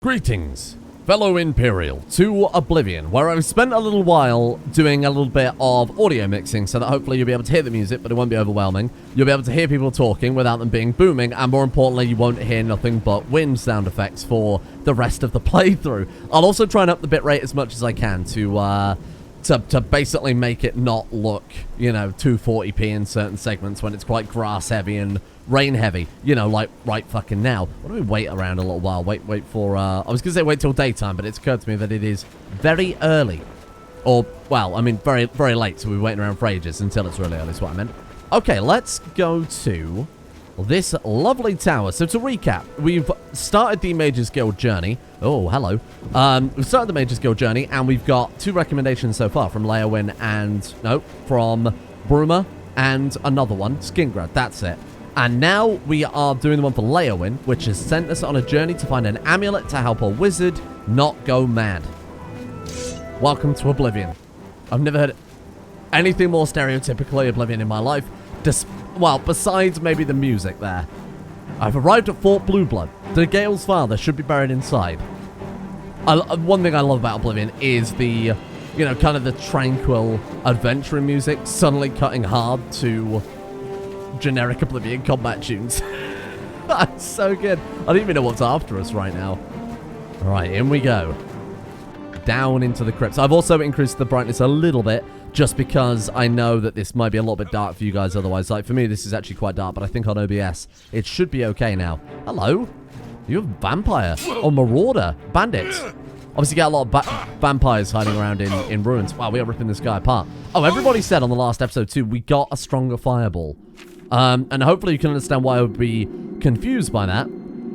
Greetings, fellow Imperial, to Oblivion, where I've spent a little while doing a little bit of audio mixing so that hopefully you'll be able to hear the music, but it won't be overwhelming. You'll be able to hear people talking without them being booming, and more importantly, you won't hear nothing but wind sound effects for the rest of the playthrough. I'll also try and up the bitrate as much as I can to basically make it not look, you know, 240p in certain segments when it's quite grass heavy and rain heavy, you know, like right fucking now. Why don't we wait around a little while? Wait for, I was going to say wait till daytime, but it's occurred to me that it is very early. Or, well, I mean, very, very late, so we're waiting around for ages until it's really early, is what I meant. Okay, let's go to this lovely tower. So to recap, we've started the Mages Guild journey. Oh, hello. We've started the Mages Guild journey, and we've got 2 recommendations so far from Leowin and, no, from Broomer and another one, Skingrad, that's it. And now we are doing the one for Leowin, which has sent us on a journey to find an amulet to help a wizard not go mad. Welcome to Oblivion. I've never heard anything more stereotypically Oblivion in my life. Well, besides maybe the music there. I've arrived at Fort Blueblood. The Gale's father should be buried inside. One thing I love about Oblivion is the, you know, kind of the tranquil adventuring music suddenly cutting hard to generic Oblivion combat tunes. That's so good. I don't even know what's after us right now. Alright, in we go. Down into the crypts. I've also increased the brightness a little bit, just because I know that this might be a little bit dark for you guys otherwise. Like, for me, this is actually quite dark, but I think on OBS, it should be okay now. Hello? You're a vampire. Or marauder. Bandits. Obviously, get a lot of vampires hiding around in ruins. Wow, we are ripping this guy apart. Oh, everybody said on the last episode, too, we got a stronger fireball. And hopefully you can understand why I would be confused by that.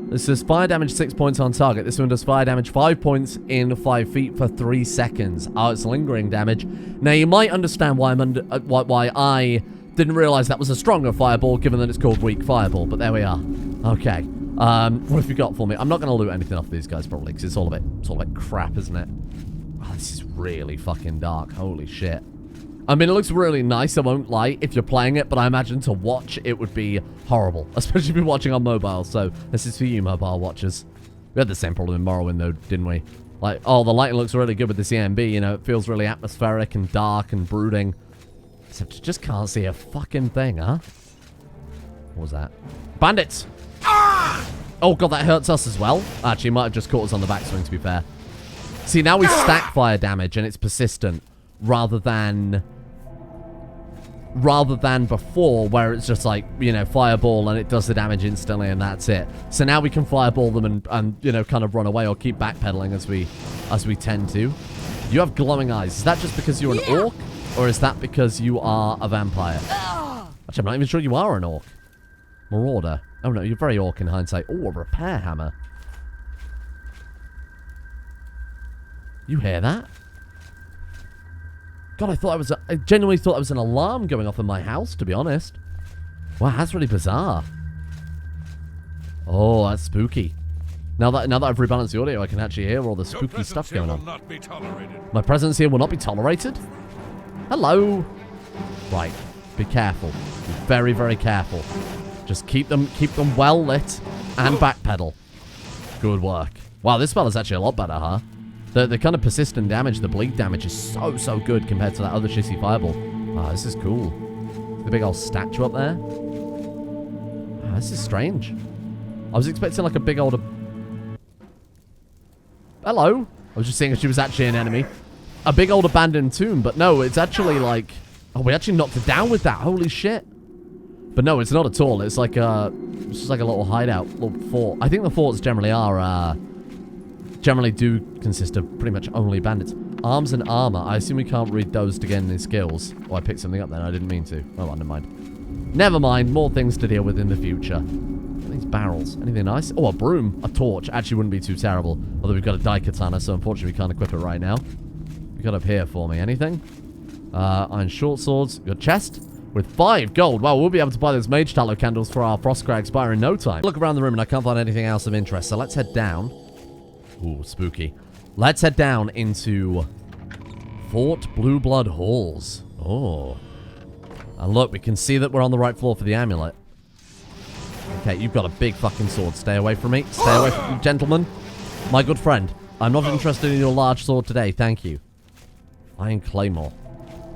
This says fire damage 6 points on target. This one does fire damage 5 points in 5 feet for 3 seconds. Oh, it's lingering damage. Now, you might understand why why I didn't realize that was a stronger fireball, given that it's called weak fireball, but there we are. Okay. What have you got for me? I'm not going to loot anything off these guys, probably, because it's all a bit crap, isn't it? Oh, this is really fucking dark. Holy shit. I mean, it looks really nice, I won't lie, if you're playing it, but I imagine to watch, it would be horrible. Especially if you're watching on mobile, so this is for you, mobile watchers. We had the same problem in Morrowind, though, didn't we? Like, oh, the lighting looks really good with this EMB, you know, it feels really atmospheric and dark and brooding. Except you just can't see a fucking thing, huh? What was that? Bandits! Ah! Oh, God, that hurts us as well. Actually, it might have just caught us on the backswing, to be fair. See, now we stack fire damage, and it's persistent, rather than before, where it's just like, you know, fireball and it does the damage instantly and that's it. So now we can fireball them and you know, kind of run away or keep backpedaling as we tend to. You have glowing eyes. Is that just because you're an orc, or is that because you are a vampire? Actually, I'm not even sure you are an orc. Marauder. Oh no, you're very orc in hindsight. Oh, a repair hammer. You hear that? God, I genuinely thought that was an alarm going off in my house, to be honest. Wow, that's really bizarre. Oh, that's spooky. Now that I've rebalanced the audio, I can actually hear all the spooky stuff going on. My presence here will not be tolerated? Hello. Right, be careful. Be very, very careful. Just keep them well lit and backpedal. Good work. Wow, this spell is actually a lot better, huh? The kind of persistent damage, the bleed damage is so good compared to that other shitty fireball. Ah, this is cool. The big old statue up there. Ah, this is strange. I was expecting like a big old... Hello? I was just seeing if she was actually an enemy. A big old abandoned tomb, but no, it's actually like... Oh, we actually knocked it down with that. Holy shit. But no, it's not at all. It's like a... It's just like a little hideout, little fort. I think the forts generally are... generally do consist of pretty much only bandits. Arms and armor. I assume we can't read those to gain any skills. Oh, I picked something up then. I didn't mean to. Oh, well, never mind. Never mind. More things to deal with in the future. What are these barrels? Anything nice? Oh, a broom. A torch. Actually wouldn't be too terrible. Although we've got a daikatana, so unfortunately we can't equip it right now. We got up here for me. Anything? Iron short swords. Your chest with 5 gold. Wow, we'll be able to buy those mage tallow candles for our Frostcrag expire in no time. Look around the room and I can't find anything else of interest, so let's head down. Ooh, spooky. Let's head down into Fort Blueblood Halls. Oh. And look, we can see that we're on the right floor for the amulet. Okay, you've got a big fucking sword. Stay away from me. Stay away from me, gentlemen. My good friend, I'm not interested in your large sword today, thank you. Iron Claymore.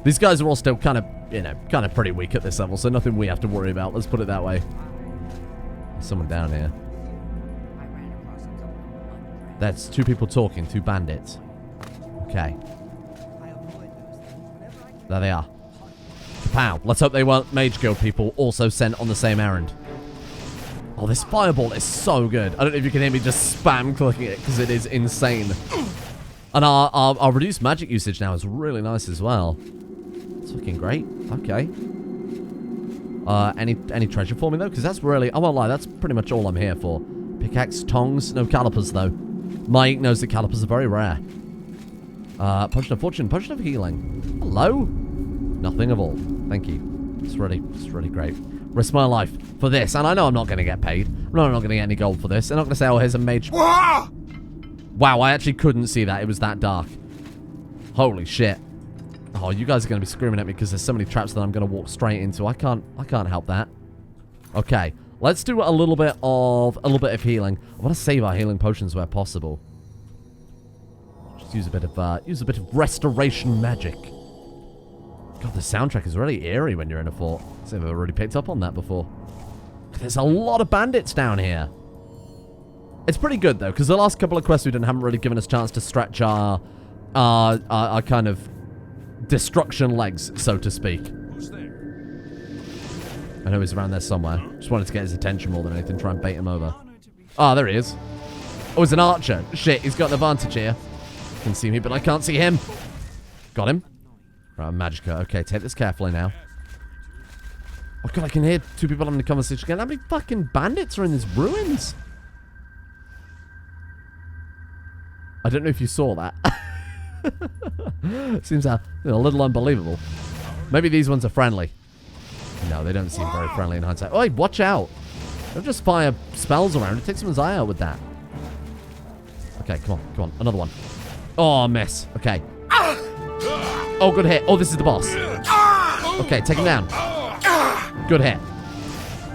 These guys are all still kind of, you know, kind of pretty weak at this level, so nothing we have to worry about. Let's put it that way. There's someone down here. That's 2 people talking, 2 bandits. Okay. There they are. Kapow. Let's hope they weren't Mage Guild people also sent on the same errand. Oh, this fireball is so good. I don't know if you can hear me just spam clicking it because it is insane. And our reduced magic usage now is really nice as well. It's looking great. Okay. Any treasure for me though? Because that's really, I won't lie, that's pretty much all I'm here for. Pickaxe, tongs, no calipers though. Mike knows that calipers are very rare. Potion of fortune, potion of healing. Hello? Nothing of all. Thank you. It's really great. Risk my life for this, and I know I'm not going to get paid. I'm not going to get any gold for this. They're not going to say, oh, here's a mage. Wow, I actually couldn't see that. It was that dark. Holy shit. Oh, you guys are going to be screaming at me because there's so many traps that I'm going to walk straight into. I can't help that. Okay, let's do a little bit of healing. I want to save our healing potions where possible. Just use a bit of restoration magic. God, the soundtrack is really eerie when you're in a fort. I've never really picked up on that before. There's a lot of bandits down here. It's pretty good, though, because the last couple of quests we didn't haven't really given us a chance to stretch our kind of destruction legs, so to speak. Who's there? I know he's around there somewhere. Just wanted to get his attention more than anything, try and bait him over. Ah, there he is. Oh, he's an archer. Shit, he's got an advantage here. He can see me, but I can't see him. Got him. Right, Magicka. Okay, take this carefully now. Oh god, I can hear 2 people having a conversation again. How many fucking bandits are in these ruins? I don't know if you saw that. Seems a little unbelievable. Maybe these ones are friendly. No, they don't seem very friendly in hindsight. Oh, hey, watch out. Don't just fire spells around. It takes someone's eye out with that. Okay, come on. Another one. Oh, miss. Okay. Oh, good hit. Oh, this is the boss. Okay, take him down. Good hit.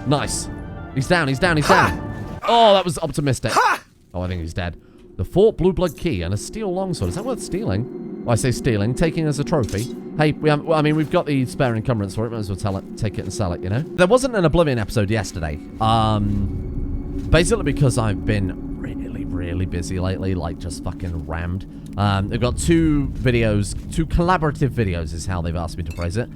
Nice. He's down. Oh, that was optimistic. Oh, I think he's dead. The Fort Blue Blood Key and a steel longsword. Is that worth stealing? Well, I say stealing. Taking as a trophy. Hey, we've got the spare encumbrance for it. Might as well take it and sell it, you know? There wasn't an Oblivion episode yesterday. Basically because I've been really busy lately. Like, just fucking rammed. They've got 2 collaborative videos is how they've asked me to phrase it,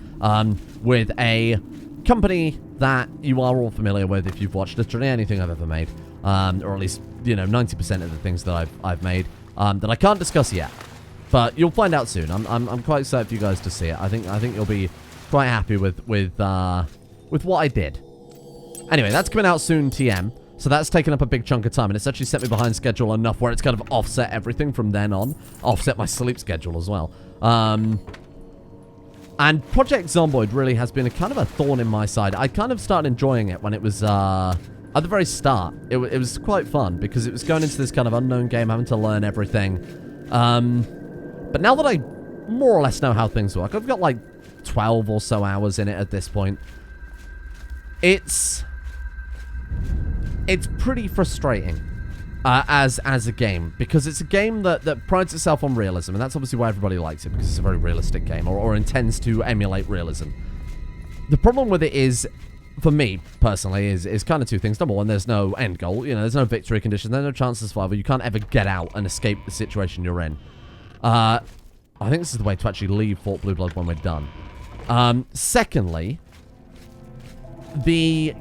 with a company that you are all familiar with if you've watched literally anything I've ever made, or at least, you know, 90% of the things that I've made, that I can't discuss yet, but you'll find out soon. I'm quite excited for you guys to see it. I think you'll be quite happy with what I did. Anyway, that's coming out soon, TM. So that's taken up a big chunk of time, and it's actually set me behind schedule enough where it's kind of offset everything from then on. Offset my sleep schedule as well. And Project Zomboid really has been a kind of a thorn in my side. I kind of started enjoying it when it was, at the very start. It was quite fun, because it was going into this kind of unknown game, having to learn everything. But now that I more or less know how things work, I've got like 12 or so hours in it at this point. It's pretty frustrating as a game, because it's a game that prides itself on realism, and that's obviously why everybody likes it, because it's a very realistic game, or intends to emulate realism. The problem with it is, for me, personally, is kind of 2 things. Number 1, there's no end goal. You know, there's no victory condition. There's no chance of survival. You can't ever get out and escape the situation you're in. I think this is the way to actually leave Fort Blue Blood when we're done. Secondly, the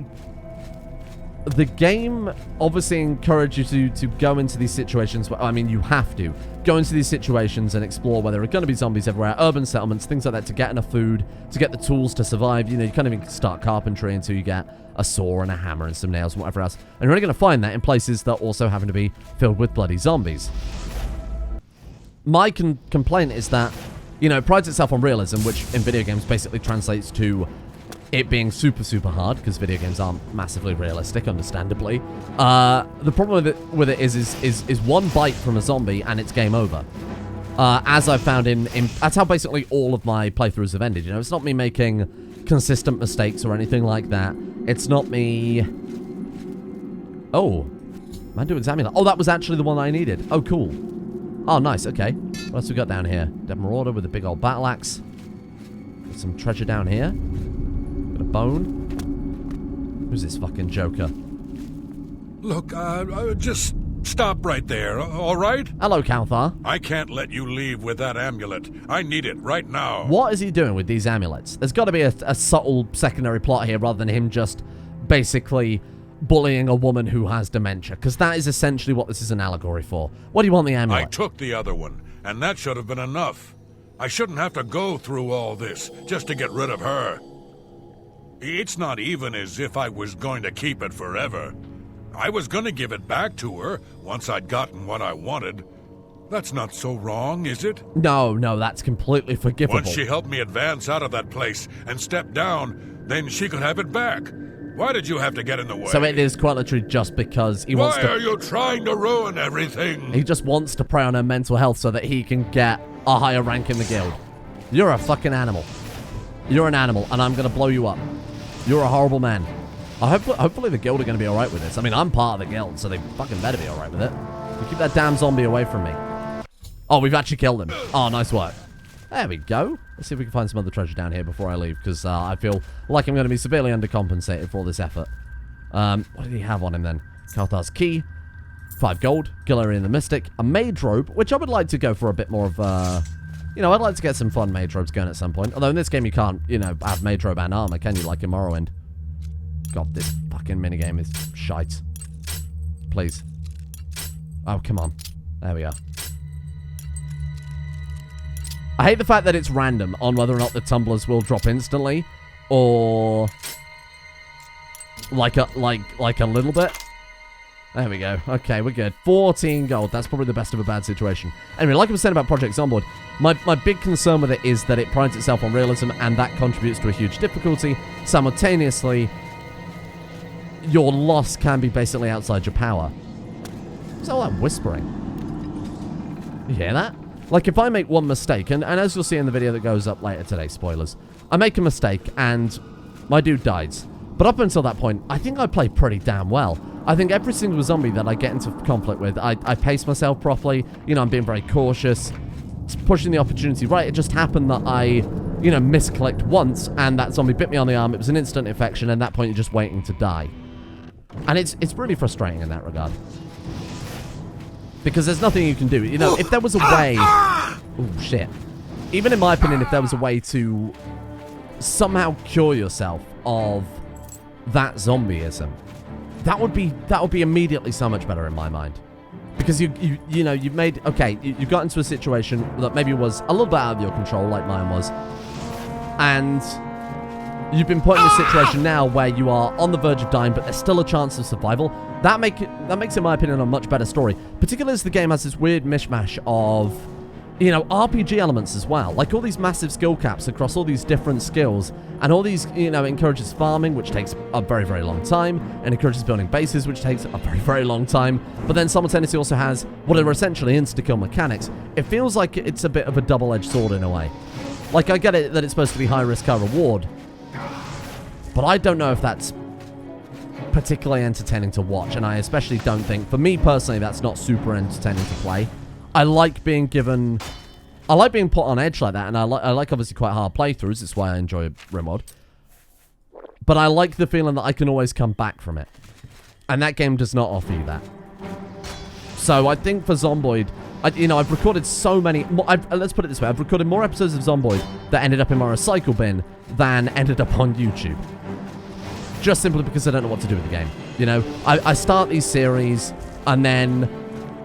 game obviously encourages you to go into these situations. I mean, you have to go into these situations and explore where there are going to be zombies everywhere, urban settlements, things like that, to get enough food, to get the tools to survive. You know, you can't even start carpentry until you get a saw and a hammer and some nails and whatever else. And you're only going to find that in places that also happen to be filled with bloody zombies. My complaint is that, you know, it prides itself on realism, which in video games basically translates to it being super hard, because video games aren't massively realistic, understandably. The problem with it is one bite from a zombie and it's game over. As I've found that's how basically all of my playthroughs have ended. You know, it's not me making consistent mistakes or anything like that. It's not me. Oh, Manduin's amulet. Oh, that was actually the one I needed. Oh, cool. Oh, nice. Okay. What else we got down here? Dead Marauder with a big old battle axe. Got some treasure down here. Got a bone. Who's this fucking joker? Look, just stop right there, all right? Hello, Kalthar. I can't let you leave with that amulet. I need it right now. What is he doing with these amulets? There's got to be a subtle secondary plot here rather than him just basically bullying a woman who has dementia, because that is essentially what this is an allegory for. What do you want the amulet? I took the other one, and that should have been enough. I shouldn't have to go through all this just to get rid of her. It's not even as if I was going to keep it forever. I was going to give it back to her once I'd gotten what I wanted. That's not so wrong, is it? No, that's completely forgivable. Once she helped me advance out of that place and step down, then she could have it back. Why did you have to get in the way? So it is quite literally just because he wants to... Why are you trying to ruin everything? He just wants to prey on her mental health so that he can get a higher rank in the guild. You're a fucking animal. You're an animal, and I'm going to blow you up. You're a horrible man. Hopefully the guild are going to be alright with this. I mean, I'm part of the guild, so they fucking better be alright with it. You keep that damn zombie away from me. Oh, we've actually killed him. Oh, nice work. There we go. Let's see if we can find some other treasure down here before I leave, because I feel like I'm going to be severely undercompensated for all this effort. What did he have on him then? Kalthar's key, 5 gold, Gilarian the Mystic, a mage robe, which I would like to go for a bit more of, you know, I'd like to get some fun mage robes going at some point. Although in this game you can't, you know, have mage robe and armor, can you, like in Morrowind? God, this fucking minigame is shite. Please. Oh, come on. There we go. I hate the fact that it's random on whether or not the tumblers will drop instantly, or like a little bit. There we go. Okay, we're good. 14 gold. That's probably the best of a bad situation. Anyway, like I was saying about Project Zomboid, my big concern with it is that it prides itself on realism, and that contributes to a huge difficulty. Simultaneously, your loss can be basically outside your power. What's all that whispering? You hear that? Like, if I make one mistake, and as you'll see in the video that goes up later today, spoilers, I make a mistake, and my dude dies. But up until that point, I think I play pretty damn well. I think every single zombie that I get into conflict with, I pace myself properly, you know, I'm being very cautious, pushing the opportunity right. It just happened that I, you know, misclicked once, and that zombie bit me on the arm. It was an instant infection, and at that point, you're just waiting to die. And it's really frustrating in that regard. Because there's nothing you can do. You know, if there was a way... Oh, shit. Even in my opinion, if there was a way to somehow cure yourself of that zombieism, that would be immediately so much better in my mind. Because you know, you've made... Okay, you got into a situation that maybe was a little bit out of your control, like mine was. And you've been put in a situation now where you are on the verge of dying, but there's still a chance of survival. That makes, in my opinion, a much better story. Particularly as the game has this weird mishmash of, you know, RPG elements as well. Like all these massive skill caps across all these different skills. And all these, you know, encourages farming, which takes a very, very long time. And encourages building bases, which takes a very, very long time. But then simultaneously also has what are essentially insta-kill mechanics. It feels like it's a bit of a double-edged sword in a way. Like, I get it that it's supposed to be high risk, high reward. But I don't know if that's particularly entertaining to watch, and I especially don't think, for me personally, that's not super entertaining to play. I like being put on edge like that, and I like obviously quite hard playthroughs. It's why I enjoy RimWorld. But I like the feeling that I can always come back from it, and that game does not offer you that. So I think for Zomboid, you know, I've recorded so many... let's put it this way. I've recorded more episodes of Zomboid that ended up in my recycle bin than ended up on YouTube. Just simply because I don't know what to do with the game. You know, I start these series, and then...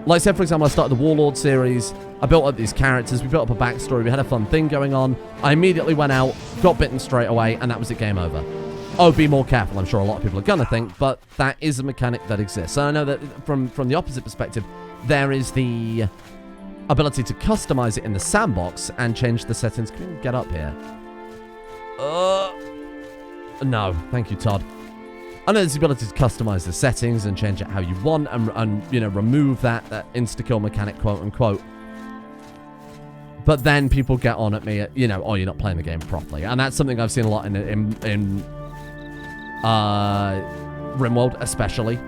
Like, say, for example, I started the Warlord series. I built up these characters. We built up a backstory. We had a fun thing going on. I immediately went out, got bitten straight away, and that was it, game over. Oh, be more careful. I'm sure a lot of people are going to think, but that is a mechanic that exists. And I know that from the opposite perspective, there is the ability to customize it in the sandbox and change the settings. Can we get up here? No. Thank you, Todd. I know there's the ability to customize the settings and change it how you want and you know, remove that insta-kill mechanic, quote-unquote. But then people get on at me, you know, oh, you're not playing the game properly. And that's something I've seen a lot in RimWorld, especially.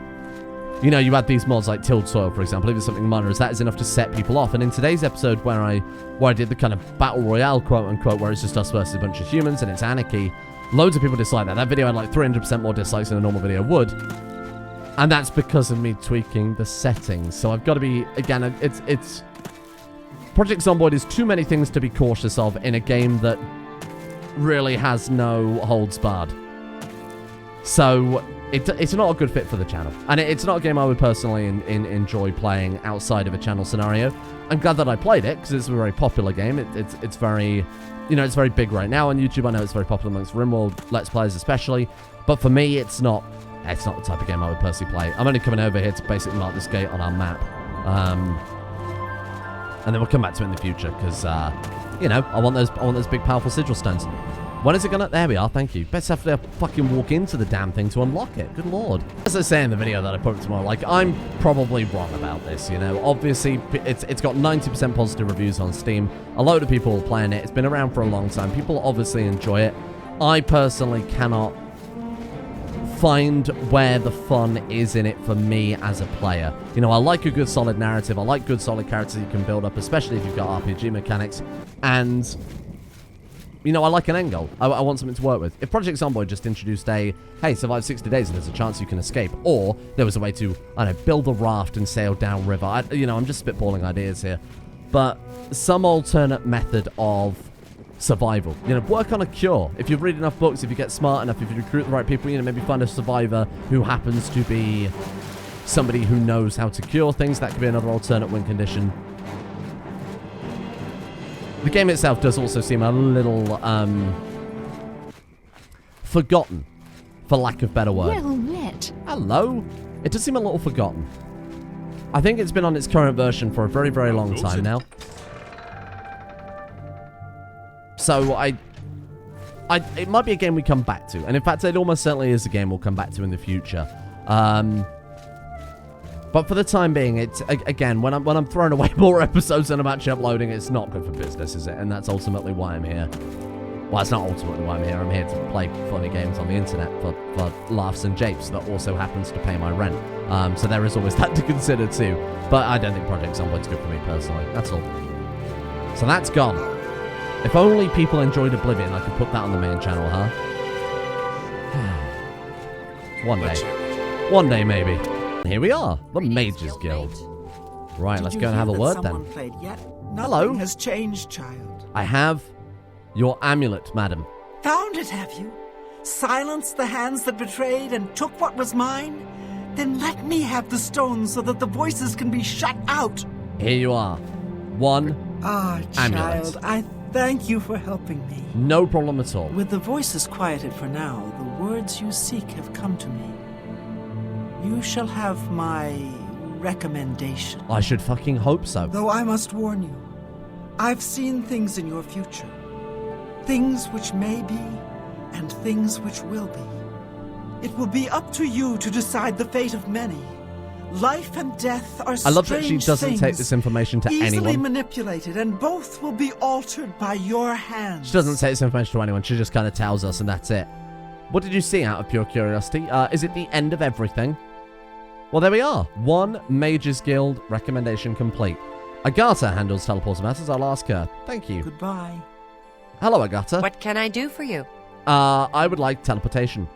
you know, you had these mods like Tilled Soil, for example, even something minor as that is enough to set people off. And in today's episode where I did the kind of battle royale, quote unquote, where it's just us versus a bunch of humans and it's anarchy, loads of people dislike that. That video had like 300% more dislikes than a normal video would. And that's because of me tweaking the settings. So I've got to be, again, it's Project Zomboid is too many things to be cautious of in a game that really has no holds barred. So it's not a good fit for the channel. And it's not a game I would personally enjoy playing outside of a channel scenario. I'm glad that I played it because it's a very popular game. It's very, you know, it's very big right now on YouTube. I know it's very popular amongst RimWorld Let's Players especially. But for me, it's not the type of game I would personally play. I'm only coming over here to basically mark this gate on our map. And then we'll come back to it in the future because, you know, I want those big, powerful sigil stones. When is it gonna... There we are, thank you. Best have to fucking walk into the damn thing to unlock it. Good lord. As I say in the video that I put up tomorrow, like, I'm probably wrong about this, you know. Obviously, it's got 90% positive reviews on Steam. A load of people playing it. It's been around for a long time. People obviously enjoy it. I personally cannot find where the fun is in it for me as a player. You know, I like a good solid narrative. I like good solid characters you can build up, especially if you've got RPG mechanics. And... you know, I like an end goal. I want something to work with. If Project Zomboid just introduced hey, survive 60 days and there's a chance you can escape, or there was a way to, I don't know, build a raft and sail downriver. You know, I'm just spitballing ideas here. But some alternate method of survival. You know, work on a cure. If you read enough books, if you get smart enough, if you recruit the right people, you know, maybe find a survivor who happens to be somebody who knows how to cure things. That could be another alternate win condition. The game itself does also seem a little, forgotten, for lack of better word. Well met. Hello. It does seem a little forgotten. I think it's been on its current version for a very, very long time now. So it might be a game we come back to. And in fact, it almost certainly is a game we'll come back to in the future. But for the time being, it's, again, when I'm throwing away more episodes than I'm actually uploading, it's not good for business, is it? And that's ultimately why I'm here. Well, it's not ultimately why I'm here. I'm here to play funny games on the internet for laughs and japes that also happens to pay my rent. So there is always that to consider too. But I don't think Project Zomboid's good for me personally. That's all. So that's gone. If only people enjoyed Oblivion, I could put that on the main channel, huh? One day. One day, maybe. Here we are, the Mages Guild. Right, let's go and have a word then. Hello. Nothing has changed, child. I have your amulet, madam. Found it, have you? Silenced the hands that betrayed and took what was mine? Then let me have the stones so that the voices can be shut out. Here you are. One amulet. Child, I thank you for helping me. No problem at all. With the voices quieted for now, the words you seek have come to me. You shall have my recommendation. I should fucking hope so. Though I must warn you, I've seen things in your future. Things which may be, and things which will be. It will be up to you to decide the fate of many. Life and death are strange. I love that she doesn't take this information to anyone. Easily manipulated, and both will be altered by your hands. She doesn't take this information to anyone. She just kind of tells us, and that's it. What did you see out of pure curiosity? Is it the end of everything? Well, there we are. One Mages Guild recommendation complete. Agatha handles teleporter matters. I'll ask her. Thank you. Goodbye. Hello, Agatha. What can I do for you? I would like teleportation.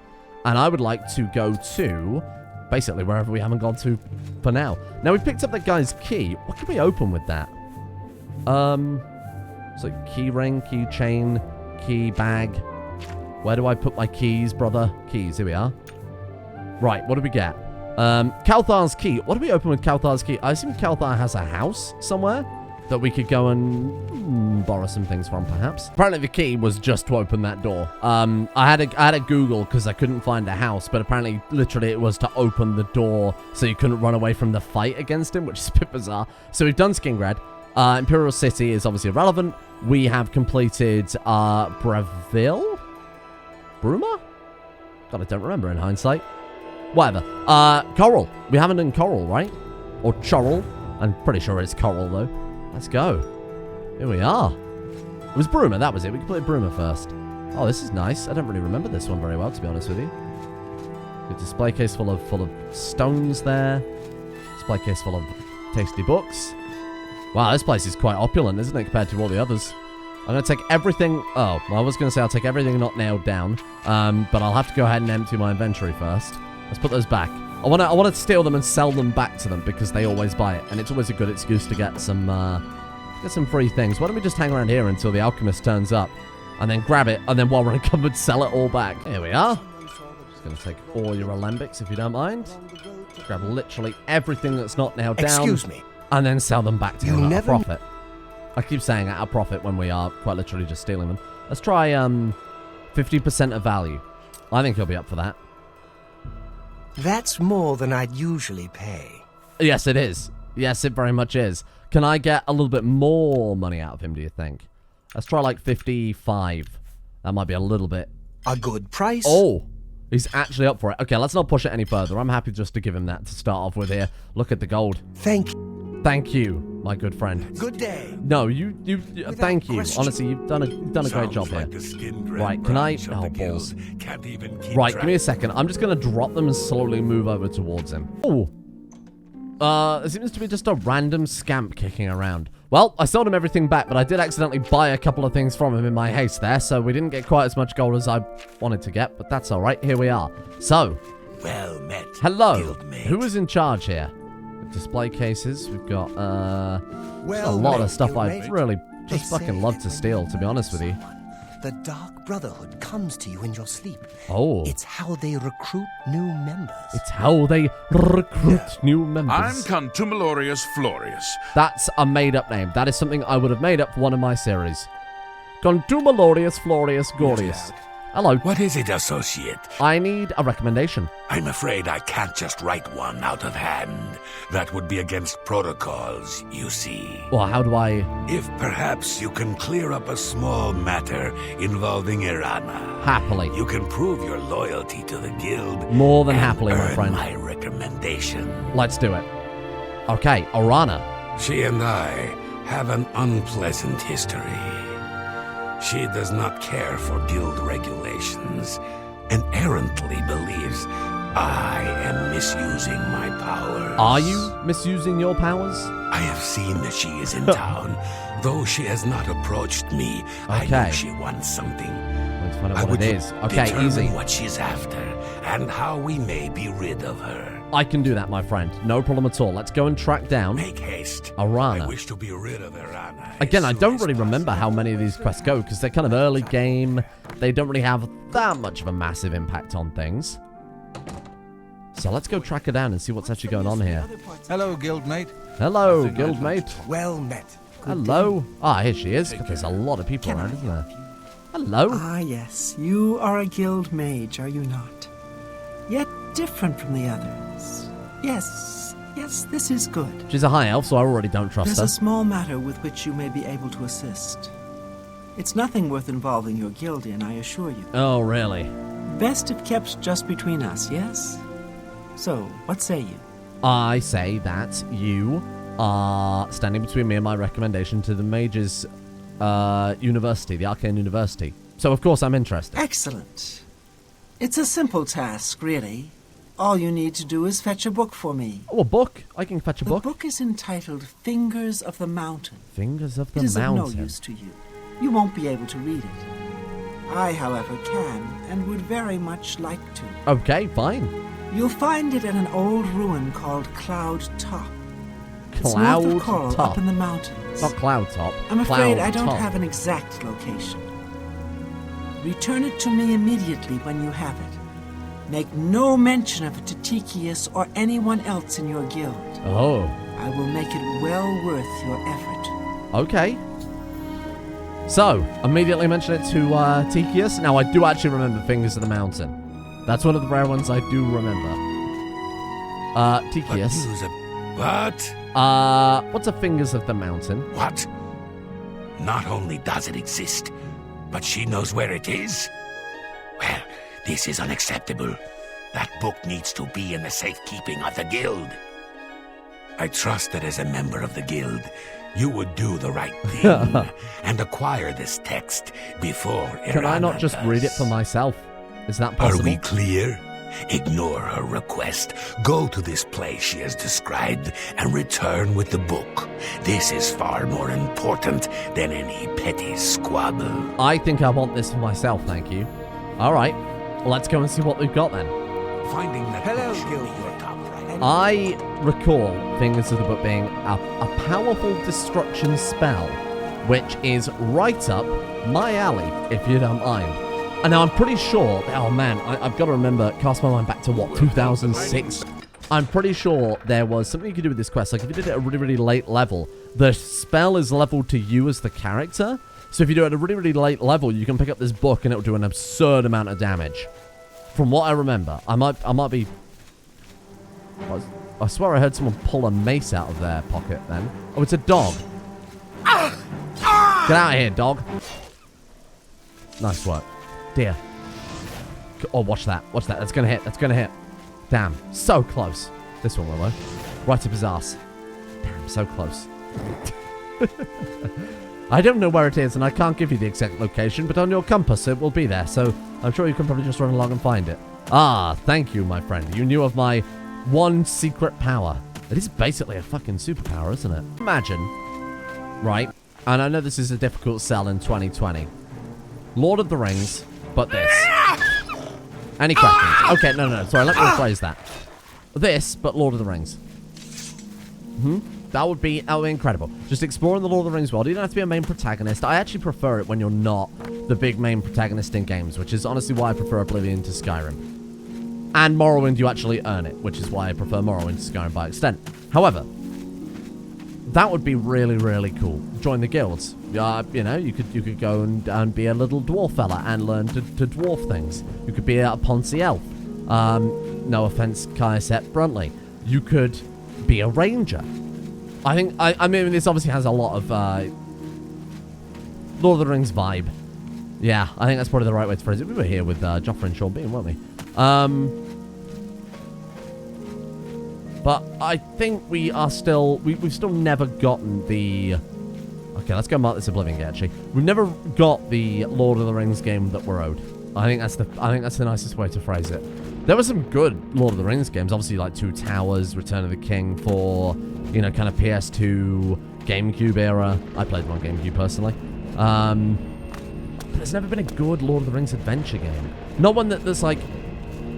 And I would like to go to basically wherever we haven't gone to for now. Now, we picked up that guy's key. What can we open with that? So key ring, key chain, key bag. Where do I put my keys, brother? Keys, here we are. Right, what do we get? Kalthar's key. What do we open with Kalthar's key? I assume Kalthar has a house somewhere that we could go and borrow some things from, perhaps. Apparently the key was just to open that door. I had a Google because I couldn't find a house, but apparently, literally, it was to open the door so you couldn't run away from the fight against him, which is a bit bizarre. So we've done Skingrad. Imperial City is obviously irrelevant. We have completed Breville? Broomer? God, I don't remember in hindsight. Whatever. Coral. We haven't done Coral, right? Or Chorrel. I'm pretty sure it's Coral, though. Let's go. Here we are. It was Broomer, that was it. We completed Broomer first. Oh, this is nice. I don't really remember this one very well, to be honest with you. A display case full of stones there. Display case full of tasty books. Wow, this place is quite opulent, isn't it, compared to all the others? I'm going to take everything... Oh, well, I was going to say I'll take everything not nailed down. But I'll have to go ahead and empty my inventory first. Let's put those back. I want to steal them and sell them back to them because they always buy it. And it's always a good excuse to get some free things. Why don't we just hang around here until the alchemist turns up? And then grab it. And then while we're encumbered, sell it all back. Here we are. Just going to take all your alembics if you don't mind. Grab literally everything that's not nailed down. Excuse me. And then sell them back to you at a profit. I keep saying at a profit when we are quite literally just stealing them. Let's try 50% of value. I think he'll be up for that. That's more than I'd usually pay. Yes, it is. Yes, it very much is. Can I get a little bit more money out of him, do you think? Let's try like 55. That might be a little bit. A good price? Oh, he's actually up for it. Okay, let's not push it any further. I'm happy just to give him that to start off with here. Look at the gold. Thank you. Thank you, my good friend. Good day. No, you thank you. question. Honestly, you've done a great job here. Right, can I... Oh, balls. Right, give me a second. I'm just going to drop them and slowly move over towards him. Oh. There seems to be just a random scamp kicking around. Well, I sold him everything back, but I did accidentally buy a couple of things from him in my haste there, so we didn't get quite as much gold as I wanted to get, but that's all right. Here we are. So. Well met. Hello. Guildmate. Who is in charge here? Display cases. We've got a Well lot met, of stuff Guildmate. I'd really just They fucking say love that to when steal, you to be honest with you. someone, the Dark Brotherhood comes to you in your sleep. Oh. It's how they recruit new members. It's how they recruit new members. I'm Contumelius Florius. That's a made-up name. That is something I would have made up for one of my series. Contumelius Florius Glorious. Hello. What is it, associate? I need a recommendation. I'm afraid I can't just write one out of hand. That would be against protocols, you see. Well, how do I... If perhaps you can clear up a small matter involving Irana. Happily. You can prove your loyalty to the guild. More than and happily, my earn friend. my recommendation. Let's do it. Okay, Orana. She and I have an unpleasant history. She does not care for guild regulations and errantly believes I am misusing my powers. Are you misusing your powers? I have seen that she is in town. Though she has not approached me, I Okay. know she wants something. Let's find I out what would it is. Okay, determine easy. what she's after and how we may be rid of her. I can do that, my friend. No problem at all. Let's go and track down Make haste. Orana. I wish to be rid of Irana. Again, as I soon don't as really remember how possible. many of these quests go, because they're kind of early game. They don't really have that much of a massive impact on things. So let's go track her down and see what's actually going on here. Hello, guildmate. Hello, guildmate. Well met. Good Hello. Ah, here she is. There's a lot of people around, isn't there? Hello. Ah, yes, you are a guild mage, are you not? Yet different from the others. Yes, this is good. She's a high elf, so I already don't trust There's her. a small matter with which you may be able to assist. It's nothing worth involving your guild in, I assure you. Oh, really? Best if kept just between us, yes? So, what say you? I say that you are standing between me and my recommendation to the mage's university, the Arcane University. So, of course, I'm interested. Excellent. It's a simple task, really. All you need to do is fetch a book for me. Oh, a book? I can fetch a The book. book is entitled Fingers of the Mountain. Fingers of the It is Mountain. of no use to you. You won't be able to read it. I, however, can, and would very much like to. Okay, fine. You'll find it at an old ruin called Cloud Top. It's north Cloud of Coral, Top. up in the mountains. Not Cloud Top. I'm afraid Cloud I don't Top. have an exact location. Return it to me immediately when you have it. Make no mention of it to Tikius or anyone else in your guild. Oh, I will make it well worth your effort. okay. So, immediately mention it to Tikius. Now, I do actually remember Fingers of the Mountain. That's one of the rare ones I do remember. What Tikius. news What? What's a Fingers of the Mountain? What? Not only does it exist, but she knows where it is? Well, this is unacceptable. That book needs to be in the safekeeping of the guild. I trust that as a member of the guild, you would do the right thing and acquire this text before Irana Can I not just read it for does. myself? Is that Are possible? we clear? Ignore her request. Go to this place she has described and return with the book. This is far more important than any petty squabble. I think I want this for myself, thank you. All right, let's go and see what we've got then. Finding that Hello, book should be Gilbert. your top priority. I recall Fingers of the Book being a powerful destruction spell, which is right up my alley, if you don't mind. And now I'm pretty sure, oh man, I've got to remember, cast my mind back to what, 2006? I'm pretty sure there was something you could do with this quest. Like if you did it at a really, really late level, the spell is leveled to you as the character. So if you do it at a really, really late level, you can pick up this book and it'll do an absurd amount of damage. From what I remember, I might be... I swear I heard someone pull a mace out of their pocket then. Oh, it's a dog. Get out of here, dog. Nice work. Dear. Oh, watch that. Watch that. That's going to hit. That's going to hit. Damn. So close. This one will, though. Right up his ass. Damn, so close. I don't know where it is, and I can't give you the exact location, but on your compass it will be there, so I'm sure you can probably just run along and find it. Ah, thank you, my friend. You knew of my one secret power. It is basically a fucking superpower, isn't it? Imagine, right, and I know this is a difficult sell in 2020. Lord of the Rings, but this. Any questions? Okay, no, sorry, let me rephrase that. This, but Lord of the Rings. That would be incredible. Just exploring the Lord of the Rings world. You don't have to be a main protagonist. I actually prefer it when you're not the big main protagonist in games, which is honestly why I prefer Oblivion to Skyrim. And Morrowind, you actually earn it, which is why I prefer Morrowind to Skyrim by extent. However, that would be really, really cool. Join the guilds. You know, you could go and be a little dwarf fella and learn to dwarf things. You could be a Ponzi elf. No offense, Kaiset Bruntley. You could be a ranger. I mean, this obviously has a lot of Lord of the Rings vibe. Yeah, I think that's probably the right way to phrase it. We were here with Joffrey and Sean Bean, weren't we? But I think we are still... We've still never gotten the... Okay, let's go mark this Oblivion gate, actually. We've never got the Lord of the Rings game that we're owed. I think that's the nicest way to phrase it. There were some good Lord of the Rings games, obviously like Two Towers, Return of the King for, you know, kind of PS2, GameCube era. I played one GameCube personally. But there's never been a good Lord of the Rings adventure game. Not one that's like,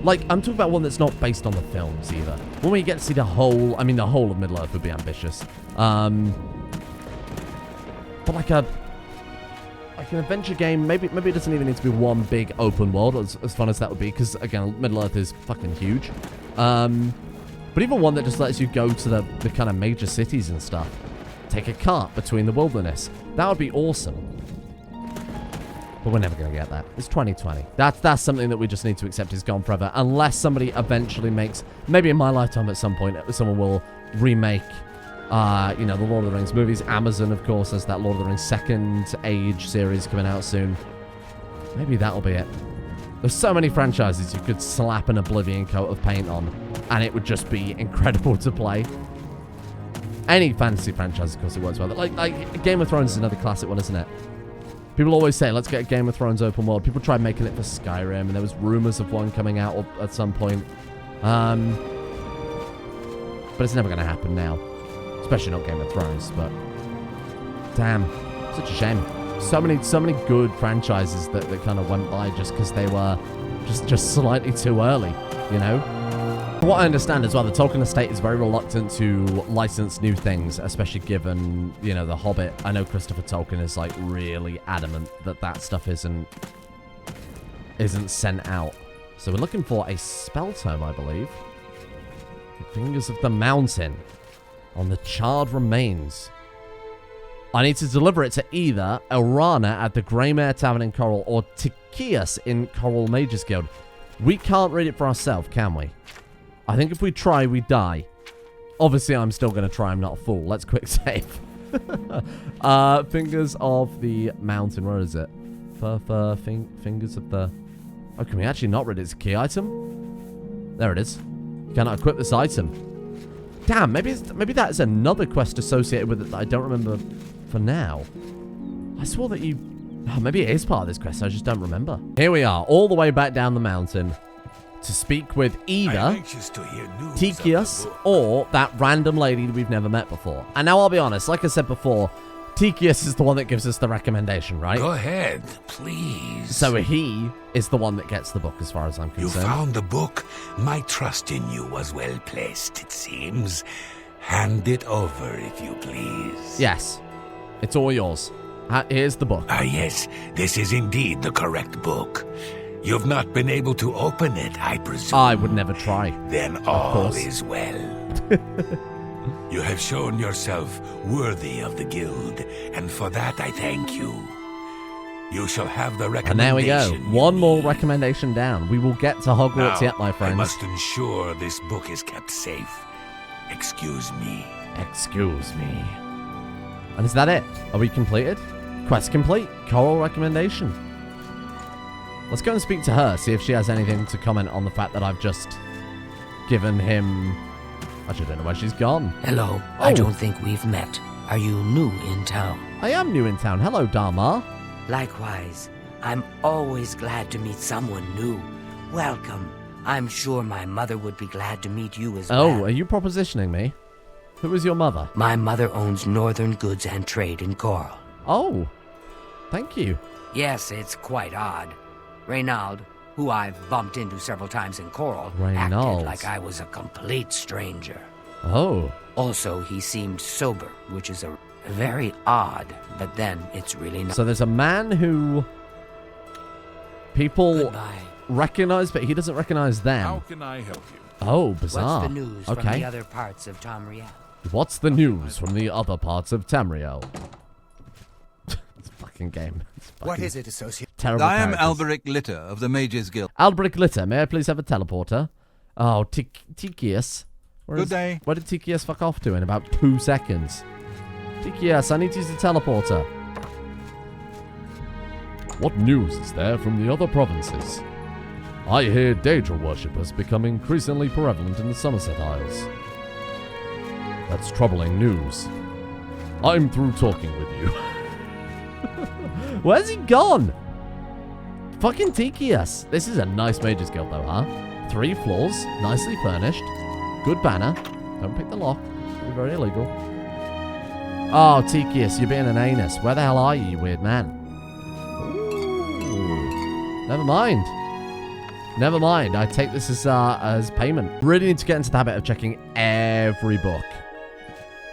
I'm talking about one that's not based on the films either. One where you get to see the whole, I mean, the whole of Middle-earth would be ambitious. But like an adventure game, maybe it doesn't even need to be one big open world, as fun as that would be, because, again, Middle-earth is fucking huge. But even one that just lets you go to the kind of major cities and stuff. Take a cart between the wilderness. That would be awesome. But we're never going to get that. It's 2020. That's something that we just need to accept is gone forever. Unless somebody eventually makes... Maybe in my lifetime at some point, someone will remake... you know, the Lord of the Rings movies. Amazon, of course, has that Lord of the Rings Second Age series coming out soon. Maybe that'll be it. There's so many franchises you could slap an Oblivion coat of paint on, and it would just be incredible to play. Any fantasy franchise, of course, it works well. Like Game of Thrones is another classic one, isn't it? People always say, let's get a Game of Thrones open world. People tried making it for Skyrim, and there was rumors of one coming out at some point. But it's never going to happen now. Especially not Game of Thrones, but damn, such a shame. So many good franchises that kind of went by just because they were just slightly too early, you know? From what I understand as well, the Tolkien estate is very reluctant to license new things, especially given, you know, The Hobbit. I know Christopher Tolkien is like really adamant that stuff isn't sent out. So we're looking for a spell tome, I believe. Fingers of the Mountain. On the charred remains. I need to deliver it to either Elrana at the Greymare Tavern in Coral or Tychius in Coral Mages Guild. We can't read it for ourselves, can we? I think if we try, we die. Obviously, I'm still going to try. I'm not a fool. Let's quick save. Fingers of the Mountain. Where is it? Fingers of the... Oh, can we actually not read it? It's a key item? There it is. You cannot equip this item. Damn, maybe that is another quest associated with it that I don't remember for now. I swore that you... Oh, maybe it is part of this quest, I just don't remember. Here we are, all the way back down the mountain to speak with I'm either anxious to hear news of the Tycheus book. or that random lady we've never met before. And now I'll be honest, like I said before, Tycheus is the one that gives us the recommendation, right? Go ahead, please. So he is the one that gets the book as far as I'm You concerned. found the book? My trust in you was well placed, it seems. Hand it over, if you please. Yes, it's all yours. Here's the book. Ah, yes, this is indeed the correct book. You've not been able to open it, I presume. I would never try. Then all course. is well. You have shown yourself worthy of the guild, and for that I thank you. You shall have the And recommendation. there we go. you One more need. recommendation down. We will get to Hogwarts Now, yet, my friends. I must ensure this book is kept safe. Excuse me. Excuse me. And is that it? Are we completed? Quest complete. Coral recommendation. Let's go and speak to her, see if she has anything to comment on the fact that I've just given him... Actually, I don't know where she's gone. Hello. Oh. I don't think we've met. Are you new in town? I am new in town. Hello, Dharma. Likewise. I'm always glad to meet someone new. Welcome. I'm sure my mother would be glad to meet you as Oh, well. are you propositioning me? Who is your mother? My mother owns Northern Goods and Trade in Coral. Oh, thank you. Yes, it's quite odd. Reynald, who I've bumped into several times in Coral, Reynald. acted like I was a complete stranger. Oh, Also, he seemed sober, which is very odd, but then it's really not. so there's a man who people Goodbye. recognize, but he doesn't recognize them. How can I help you? Oh, bizarre. What's the news from Okay. the other parts of Tamriel? What's the news from the other parts of Tamriel? It's a fucking game. It's What fucking is it, associate? terrible I am characters. Alberic Litter of the Mages Guild. Alberic Litter, may I please have a teleporter? Oh, Tycheus. Good day. Where did Tycheus fuck off to in about 2 seconds? Tycheus, I need to use the teleporter. What news is there from the other provinces? I hear Dedra worshippers become increasingly prevalent in the Somerset Isles. That's troubling news. I'm through talking with you. Where's he gone? Fucking Tycheus. This is a nice Mages Guild though, huh? 3 floors, nicely furnished. Good banner. Don't pick the lock. It'll be very illegal. Oh, Tycheus, you're being an anus. Where the hell are you, you weird man? Ooh. Never mind. Never mind. I take this as payment. Really need to get into the habit of checking every book.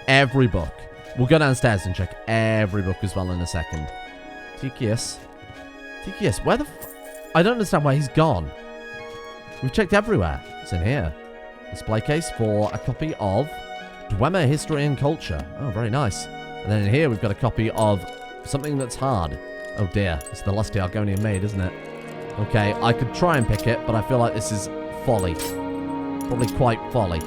Every book. We'll go downstairs and check every book as well in a second. Tycheus. Tycheus, where the I don't understand why he's gone. We've checked everywhere. It's in here. Display case for a copy of Dwemer History and Culture. Oh, very nice. And then in here we've got a copy of something that's hard. Oh dear. It's the Lusty Argonian Maid, isn't it? Okay, I could try and pick it, but I feel like this is folly. Probably quite folly.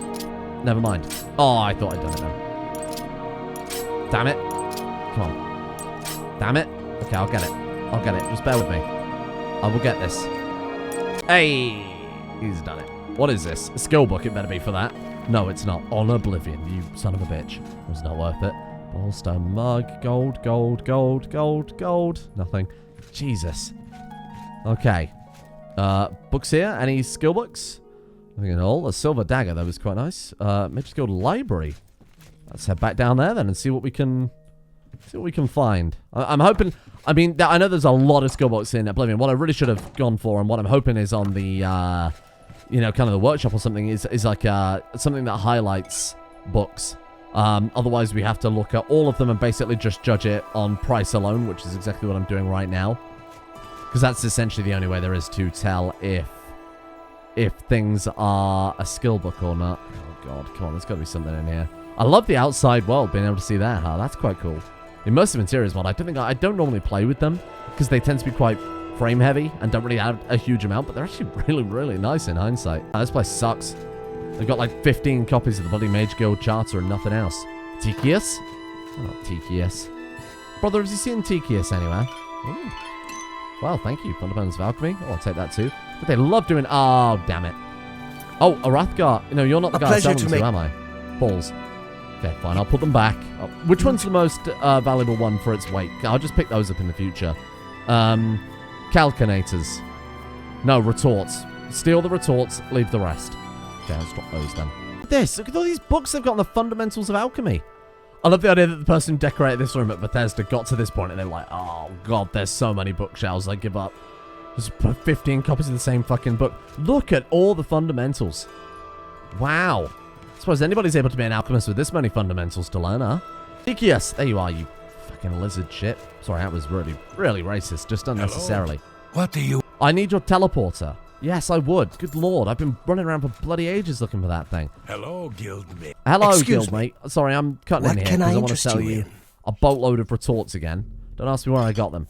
Never mind. Oh, I thought I'd done it then. Damn it. Come on. Damn it. Okay, I'll get it. I'll get it. Just bear with me. I will get this. Hey! He's done it. What is this? A skill book, it better be for that. No, it's not. On Oblivion, you son of a bitch. It was not worth it. Bolster, mug, gold, gold, gold, gold, gold. Nothing. Jesus. Okay. Books here. Any skill books? Nothing at all. A silver dagger, that was quite nice. Mage's Guild Library. Let's head back down there then and see what we can... See what we can find. I'm hoping... I mean, I know there's a lot of skill books in Oblivion. What I really should have gone for and what I'm hoping is on the... you know, kind of the workshop or something is like something that highlights books. Otherwise, we have to look at all of them and basically just judge it on price alone, which is exactly what I'm doing right now. Because that's essentially the only way there is to tell if things are a skill book or not. Oh, God. Come on. There's got to be something in here. I love the outside world, being able to see that. Huh? That's quite cool. Immersive Interiors mod. I don't normally play with them because they tend to be quite frame heavy and don't really add a huge amount, but they're actually really, really nice in hindsight. This place sucks. They've got like 15 copies of the bloody Mage Guild Charter and nothing else. Tycheus? Oh, not Tycheus. Brother, has he seen Tycheus anywhere? Ooh. Well, thank you, Fundamentals of Alchemy. Oh, I'll take that too. But they love doing... Oh, damn it. Oh, a Rathgar. No, you're not the guy I sell them to, am I? Balls. Okay, fine. I'll put them back. Oh, which one's the most valuable one for its weight? I'll just pick those up in the future. Calcinators. No, retorts. Steal the retorts, leave the rest. Okay, let's drop those then. Look at this. Look at all these books they've got on the fundamentals of alchemy. I love the idea that the person who decorated this room at Bethesda got to this point and they're like, oh god, there's so many bookshelves, I give up. Just put 15 copies of the same fucking book. Look at all the fundamentals. Wow. I suppose anybody's able to be an alchemist with this many fundamentals to learn, huh? Ikias, there you are, you fucking lizard shit. Sorry, that was really, really racist, just unnecessarily. Hello? What do you... I need your teleporter. Yes, I would. Good lord, I've been running around for bloody ages looking for that thing. Hello, guildmate. Hello, Excuse guildmate. Sorry, I'm cutting in here because I want to sell you a boatload of retorts again. Don't ask me where I got them.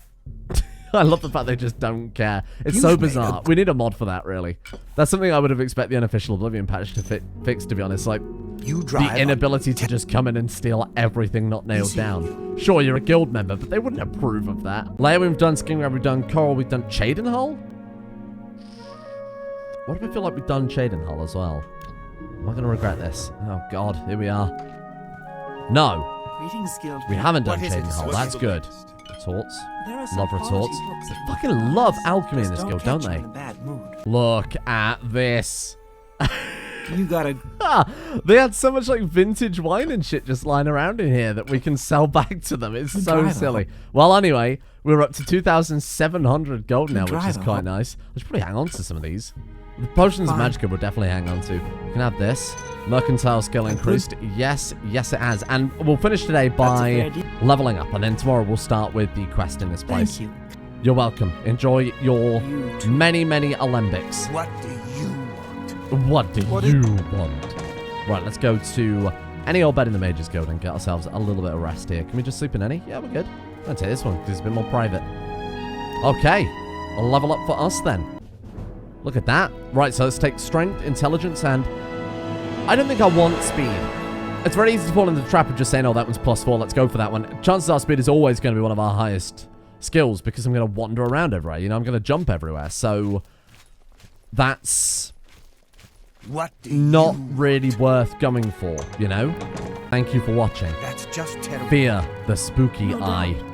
I love the fact they just don't care. It's so bizarre. We need a mod for that, really. That's something I would have expected the unofficial Oblivion patch to fix, to be honest. Like, the inability to just come in and steal everything not nailed down. Sure, you're a guild member, but they wouldn't approve of that. Layer we've done, skin grab we've done, coral we've done, Chadenhull? What if I feel like we've done Chadenhull as well? Am I going to regret this? Oh, God. Here we are. No. Greetings, Guild. We haven't done What is it? Chadenhull. That's good. Retorts. There are some Love quality retorts. books They in fucking book love covers. alchemy in Just this guild, catch don't you they? in a bad mood. Look at this. You gotta... They had so much like vintage wine and shit just lying around in here that we can sell back to them. It's so driver. silly. Well, anyway, we're up to 2,700 gold now, which is driver. quite nice. I should probably hang on to some of these. The potions of magicka we'll definitely hang on to. You can have this. Mercantile skill increased. Yes, yes it has. And we'll finish today by leveling up. And then tomorrow we'll start with the quest in this place. Thank you. You're welcome. Enjoy your You too. many, many alembics. What do you want? What do you want? Right, let's go to any old bed in the Mages Guild and get ourselves a little bit of rest here. Can we just sleep in any? Yeah, we're good. I'll take this one because it's a bit more private. Okay, a level up for us then. Look at that. Right, so let's take strength, intelligence, and I don't think I want speed. It's very easy to fall into the trap of just saying, oh, that one's +4, let's go for that one. Chances are speed is always going to be one of our highest skills because I'm going to wander around everywhere. You know, I'm going to jump everywhere. So that's What do not you really worth going for, you know? Thank you for watching. That's just terrible. Fear the spooky Well done. eye.